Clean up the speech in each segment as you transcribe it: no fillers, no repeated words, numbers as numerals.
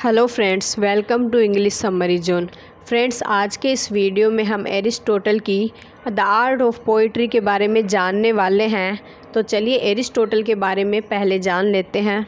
Hello friends, welcome to English summary zone. Friends, आज के इस वीडियो में हम एरिस्टोटल की द आर्ट ऑफ पोइट्री के बारे में जानने वाले हैं। तो चलिए एरिस्टोटल के बारे में पहले जान लेते हैं।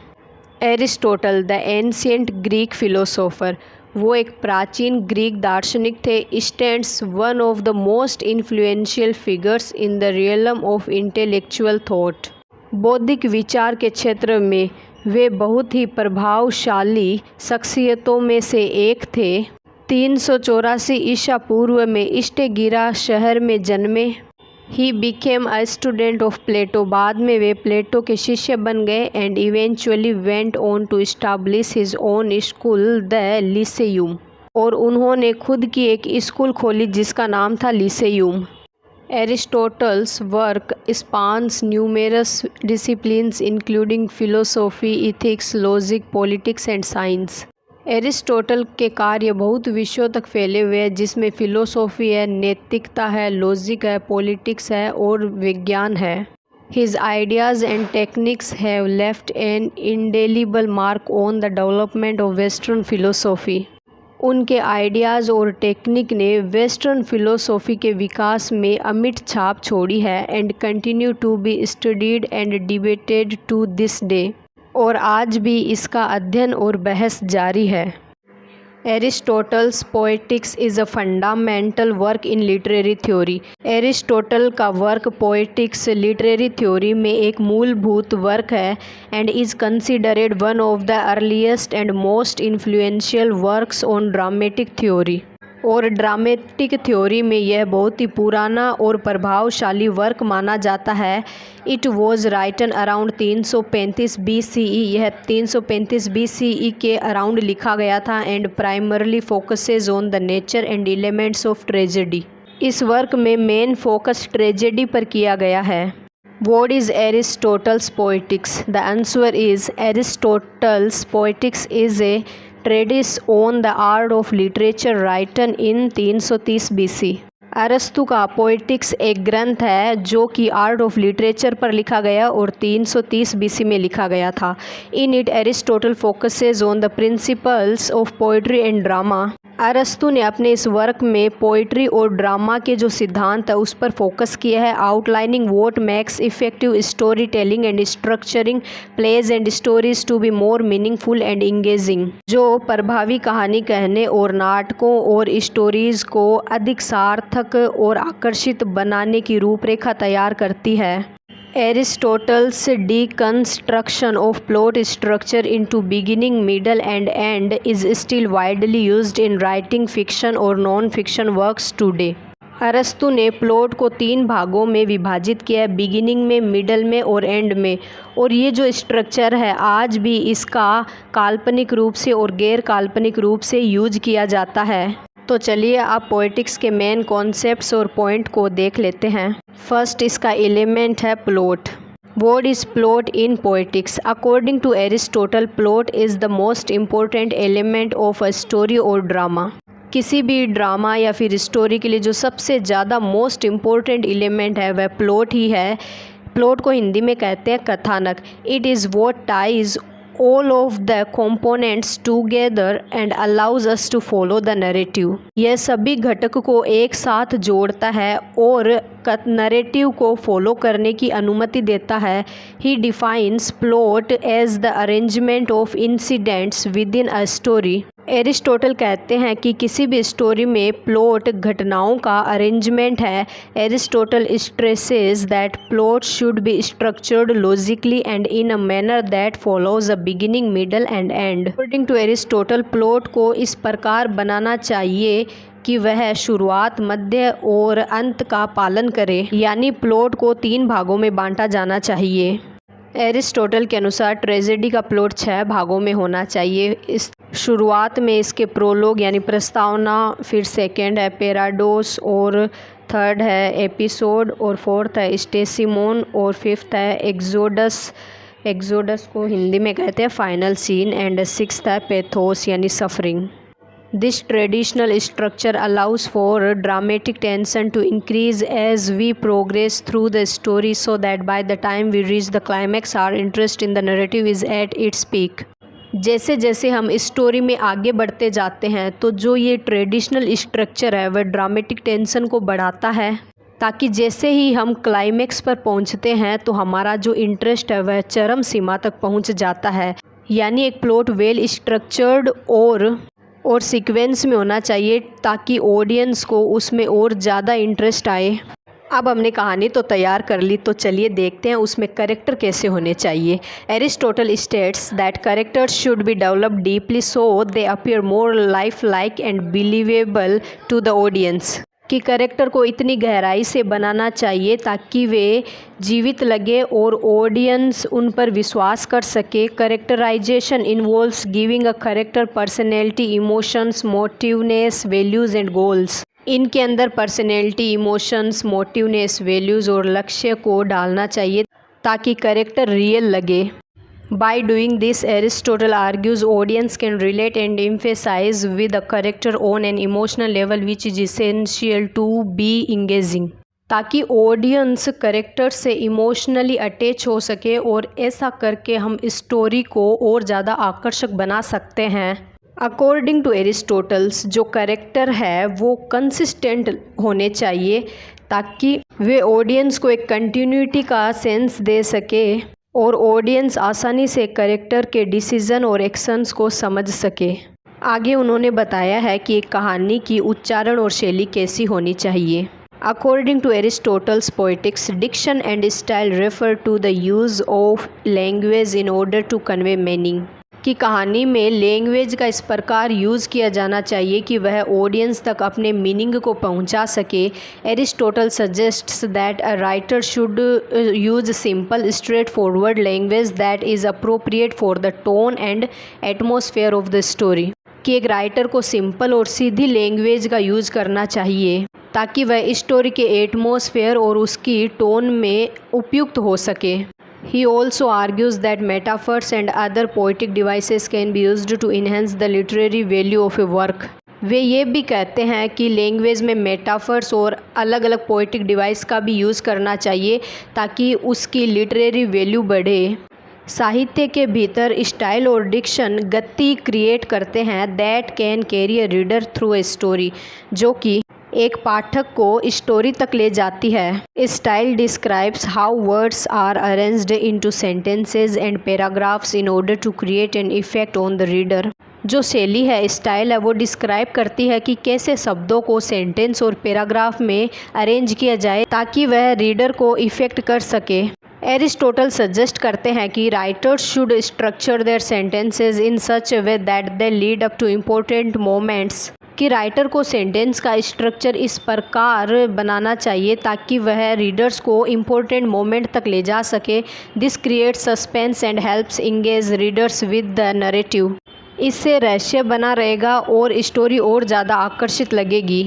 Aristotle the ancient Greek philosopher, वो एक प्राचीन ग्रीक दार्शनिक थे। Stands one of the most influential figures in the realm of intellectual thought. बौद्धिक विचार के क्षेत्र में वे बहुत ही प्रभावशाली शख्सियतों में से एक थे। 384 ईसा पूर्व में इस्टेगिरा शहर में जन्मे। He became a student of Plato, बाद में वे प्लेटो के शिष्य बन गए। And eventually went on to establish his own school the Lyceum, और उन्होंने खुद की एक स्कूल खोली जिसका नाम था lyceum. Aristotle's work spans numerous disciplines including philosophy, ethics, logic, politics and science. Aristotle के कार्य बहुत विषयों तक फैले हुए हैं, जिसमें फिलोसॉफी है, नैतिकता है, लॉजिक है, पॉलिटिक्स है और विज्ञान है। His ideas and techniques have left an indelible mark on the development of Western philosophy. उनके आइडियाज़ और टेक्निक ने वेस्टर्न फिलोसॉफी के विकास में अमिट छाप छोड़ी है। And continue to be studied and debated to this day, और आज भी इसका अध्ययन और बहस जारी है। Aristotle's Poetics is a fundamental work in literary theory. Aristotle का वर्क पोएटिक्स लिटरेरी थ्योरी में एक मूलभूत वर्क है। And is considered one of the earliest and most influential works on dramatic theory, और ड्रामेटिक थ्योरी में यह बहुत ही पुराना और प्रभावशाली वर्क माना जाता है। It was written around 335 BCE, यह 335 BCE के अराउंड लिखा गया था। And primarily focuses on the nature and elements of tragedy. इस वर्क में मेन फोकस ट्रेजेडी पर किया गया है। What is Aristotle's poetics? The answer is Aristotle's poetics is a treatise on the art of literature written in 330 BC. अरस्तु का poetics एक ग्रंथ है जो कि आर्ट ऑफ लिटरेचर पर लिखा गया और 330 BC में लिखा गया था। In it Aristotle focuses on the principles of poetry and drama. अरस्तु ने अपने इस वर्क में पोइट्री और ड्रामा के जो सिद्धांत है उस पर फोकस किया है। Outlining what makes effective storytelling and structuring plays and stories to be more meaningful and engaging, जो प्रभावी कहानी कहने और नाटकों और स्टोरीज को अधिक सार्थक और आकर्षित बनाने की रूपरेखा तैयार करती है। Aristotle's deconstruction of plot structure into beginning, middle and end is still widely used in writing fiction or non-fiction works today. अरस्तु ने प्लॉट को 3 भागों में विभाजित किया है, बिगिनिंग में, मिडल में और एंड में। और ये जो स्ट्रक्चर है आज भी इसका काल्पनिक रूप से और गैर काल्पनिक रूप से यूज किया जाता है। तो चलिए आप पोएटिक्स के मेन कॉन्सेप्ट्स और पॉइंट को देख लेते हैं। फर्स्ट इसका एलिमेंट है plot. What is plot in poetics? According to Aristotle, plot is the most important element of a story or drama. किसी भी ड्रामा या फिर स्टोरी के लिए जो सबसे ज़्यादा मोस्ट इम्पोर्टेंट एलिमेंट है वह प्लॉट ही है। प्लॉट को हिंदी में कहते हैं कथानक। It is what ties all of the components together and allows us to follow the narrative. यह सभी घटक को एक साथ जोड़ता है और नरेटिव को फॉलो करने की अनुमति देता है। He defines plot as the arrangement of incidents within a story. Aristotle कहते हैं कि किसी भी स्टोरी में प्लॉट घटनाओं का अरेंजमेंट है। Aristotle stresses that plot should be structured logically and in a manner that follows a beginning, middle and end. According to Aristotle, plot को इस प्रकार बनाना चाहिए कि वह शुरुआत, मध्य और अंत का पालन करे, यानी प्लॉट को 3 भागों में बांटा जाना चाहिए। एरिस्टोटल के अनुसार ट्रेजेडी का प्लॉट 6 भागों में होना चाहिए। इस शुरुआत में इसके प्रोलोग यानी प्रस्तावना, फिर सेकंड है पैराडोस, और थर्ड है एपिसोड, और फोर्थ है स्टेसिमोन, और फिफ्थ है एक्सोडस। एक्सोडस को हिंदी में कहते हैं फाइनल सीन। एंड सिक्स्थ है पैथोस यानी suffering. This traditional structure allows for dramatic tension to increase as we progress through the story, so that by the time we reach the climax, our interest in the narrative is at its peak. जैसे जैसे हम इस story में आगे बढ़ते जाते हैं तो जो ये ट्रेडिशनल स्ट्रक्चर है वह ड्रामेटिक टेंशन को बढ़ाता है, ताकि जैसे ही हम क्लाइमेक्स पर पहुंचते हैं तो हमारा जो इंटरेस्ट है वह चरम सीमा तक पहुंच जाता है। यानी एक प्लॉट वेल स्ट्रक्चर्ड और सीक्वेंस में होना चाहिए ताकि ऑडियंस को उसमें और ज़्यादा इंटरेस्ट आए। अब हमने कहानी तो तैयार कर ली, तो चलिए देखते हैं उसमें कैरेक्टर कैसे होने चाहिए। Aristotle states that characters should be developed deeply so they appear more lifelike and believable to the audience. कि कैरेक्टर को इतनी गहराई से बनाना चाहिए ताकि वे जीवित लगे और ऑडियंस उन पर विश्वास कर सके। Characterization involves giving a character personality, emotions, motiveness, values and goals. इनके अंदर पर्सनैलिटी, इमोशंस, मोटिवनेस, वैल्यूज़ और लक्ष्य को डालना चाहिए ताकि कैरेक्टर रियल लगे। By doing this, Aristotle argues audience can relate and emphasize with a character on an emotional level which is essential to be engaging, ताकि ऑडियंस कैरेक्टर से emotionally attach हो सके और ऐसा करके हम स्टोरी को और ज़्यादा आकर्षक बना सकते हैं। अकॉर्डिंग टू एरिस्टोटल्स जो कैरेक्टर है वो कंसिस्टेंट होने चाहिए ताकि वे ऑडियंस को एक कंटिन्यूटी का सेंस दे सके और ऑडियंस आसानी से कैरेक्टर के डिसीजन और एक्शंस को समझ सके। आगे उन्होंने बताया है कि एक कहानी की उच्चारण और शैली कैसी होनी चाहिए। According to Aristotle's Poetics, diction and style refer to the use of language in order to convey meaning. कि कहानी में लैंग्वेज का इस प्रकार यूज़ किया जाना चाहिए कि वह ऑडियंस तक अपने मीनिंग को पहुंचा सके। Aristotle suggests that a writer should use simple straight forward language that is appropriate for the tone and atmosphere of the story. कि एक राइटर को सिंपल और सीधी लैंग्वेज का यूज़ करना चाहिए ताकि वह स्टोरी के एटमॉस्फेयर और उसकी टोन में उपयुक्त हो सके। He also argues that metaphors and other poetic devices can be used to enhance the literary value of a work. वे ये भी कहते हैं कि लैंग्वेज में मेटाफर्स और अलग अलग पोएटिक डिवाइस का भी यूज़ करना चाहिए ताकि उसकी लिटरेरी वैल्यू बढ़े। साहित्य के भीतर स्टाइल और डिक्शन गति क्रिएट करते हैं that can carry a reader through a story, जो कि एक पाठक को स्टोरी तक ले जाती है। Style describes how words are arranged into sentences and paragraphs in order to create an effect on the reader. जो शैली है, स्टाइल है, वो डिस्क्राइब करती है कि कैसे शब्दों को सेंटेंस और पैराग्राफ में अरेंज किया जाए ताकि वह रीडर को इफेक्ट कर सके। एरिस्टोटल सजेस्ट करते हैं कि writers should structure their sentences in such a way that they lead up to important moments. कि राइटर को सेंटेंस का स्ट्रक्चर इस प्रकार बनाना चाहिए ताकि वह रीडर्स को इम्पोर्टेंट मोमेंट तक ले जा सके। This create suspense and helps engage readers with the narrative. इससे रहस्य बना रहेगा और स्टोरी और ज़्यादा आकर्षित लगेगी।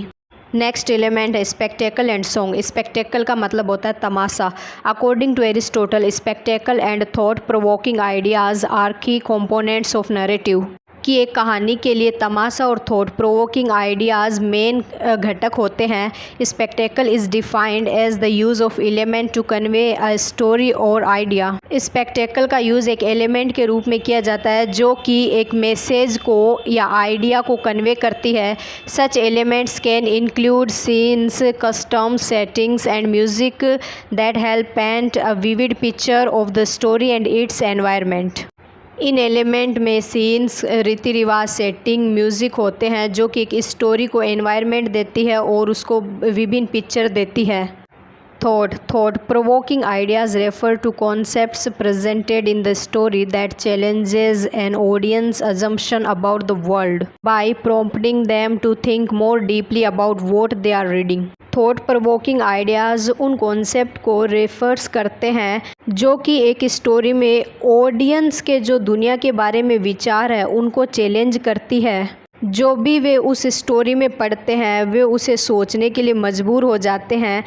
नेक्स्ट एलिमेंट है स्पेक्टेकल एंड सॉन्ग। स्पेक्टेकल का मतलब होता है तमाशा। According to Aristotle, spectacle and thought provoking ideas are key components of narrative. कि एक कहानी के लिए तमाशा और थॉट प्रोवोकिंग आइडियाज़ मेन घटक होते हैं। Spectacle is defined as the use of element to convey a story और आइडिया। स्पेक्टेकल का यूज़ एक एलिमेंट के रूप में किया जाता है जो कि एक मैसेज को या आइडिया को कन्वे करती है। Such elements can include scenes, customs, settings and music that help paint a vivid picture of the story and its environment. इन एलिमेंट में सीन्स, रीति रिवाज, सेटिंग, म्यूज़िक होते हैं जो कि एक स्टोरी को एनवायरनमेंट देती है और उसको विभिन्न पिक्चर देती है। Thought provoking ideas refer to concepts presented in the story that challenges an audience assumption about the world by prompting them to think more deeply about what they are reading. Thought provoking ideas उन concept को refers करते हैं जो कि एक story में audience के जो दुनिया के बारे में विचार है उनको चैलेंज करती है। जो भी वे उस स्टोरी में पढ़ते हैं वे उसे सोचने के लिए मजबूर हो जाते हैं।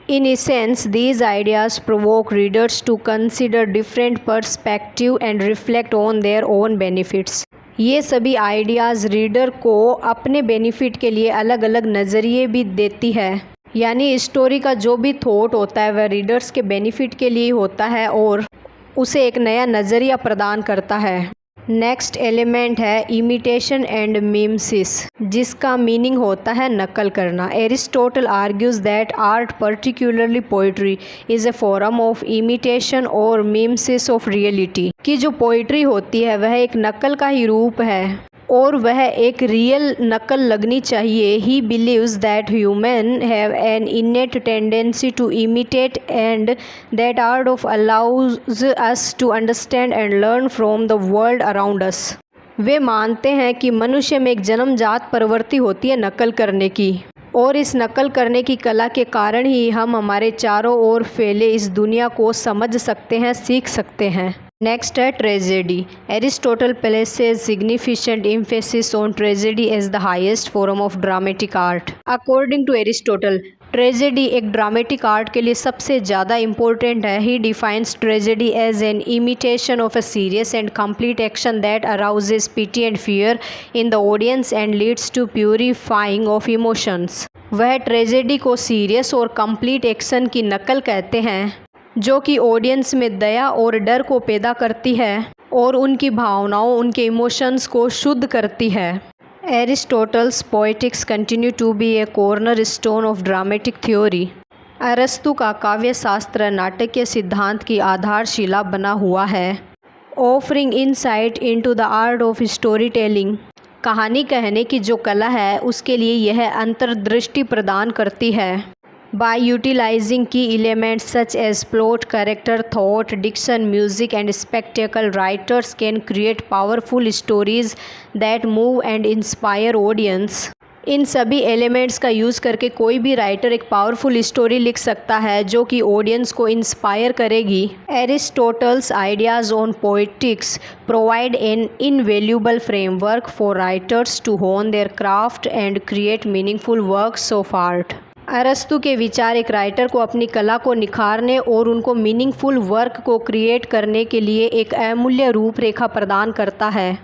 In essence, these ideas provoke readers to consider different perspectives and reflect on their own benefits. ये सभी आइडियाज़ रीडर को अपने बेनिफिट के लिए अलग अलग नज़रिए भी देती है। यानी स्टोरी का जो भी थॉट होता है वह रीडर्स के बेनिफिट के लिए होता है और उसे एक नया नज़रिया प्रदान करता है। नेक्स्ट एलिमेंट है इमिटेशन एंड मिमेसिस, जिसका मीनिंग होता है नकल करना। Aristotle argues that art, particularly poetry, is a form of imitation और मिमेसिस ऑफ रियलिटी, कि जो पोइट्री होती है वह एक नकल का ही रूप है और वह एक रियल नकल लगनी चाहिए। He believes that human have an innate tendency to imitate and that art of allows us to understand and learn from the world around us. वे मानते हैं कि मनुष्य में एक जन्मजात प्रवृत्ति होती है नकल करने की, और इस नकल करने की कला के कारण ही हम हमारे चारों ओर फैले इस दुनिया को समझ सकते हैं, सीख सकते हैं। नेक्स्ट है tragedy. Aristotle places significant emphasis on tragedy as the highest form of dramatic art. According to Aristotle, tragedy एक ड्रामेटिक आर्ट के लिए सबसे ज़्यादा इम्पोर्टेंट है। He defines tragedy as an imitation of a serious and complete action that arouses pity and fear in the audience and leads to purifying of emotions. वह tragedy को serious और complete action की नकल कहते हैं, जो कि ऑडियंस में दया और डर को पैदा करती है और उनकी भावनाओं, उनके इमोशंस को शुद्ध करती है। Aristotle's Poetics continue to be a cornerstone of dramatic theory. अरस्तु का काव्य शास्त्र नाटक के सिद्धांत की आधारशिला बना हुआ है। Offering insight into the art of story telling, कहानी कहने की जो कला है उसके लिए यह अंतर्दृष्टि प्रदान करती है। By utilizing key elements such as plot, character, thought, diction, music and spectacle, writers can create powerful stories that move and inspire audience. इन सभी एलिमेंट्स का यूज़ करके कोई भी राइटर एक पावरफुल स्टोरी लिख सकता है जो कि ऑडियंस को इंस्पायर करेगी। Aristotle's ideas on poetics provide an invaluable framework for writers to hone their craft and create meaningful works of art. अरस्तु के विचार एक राइटर को अपनी कला को निखारने और उनको मीनिंगफुल वर्क को क्रिएट करने के लिए एक अमूल्य रूपरेखा प्रदान करता है।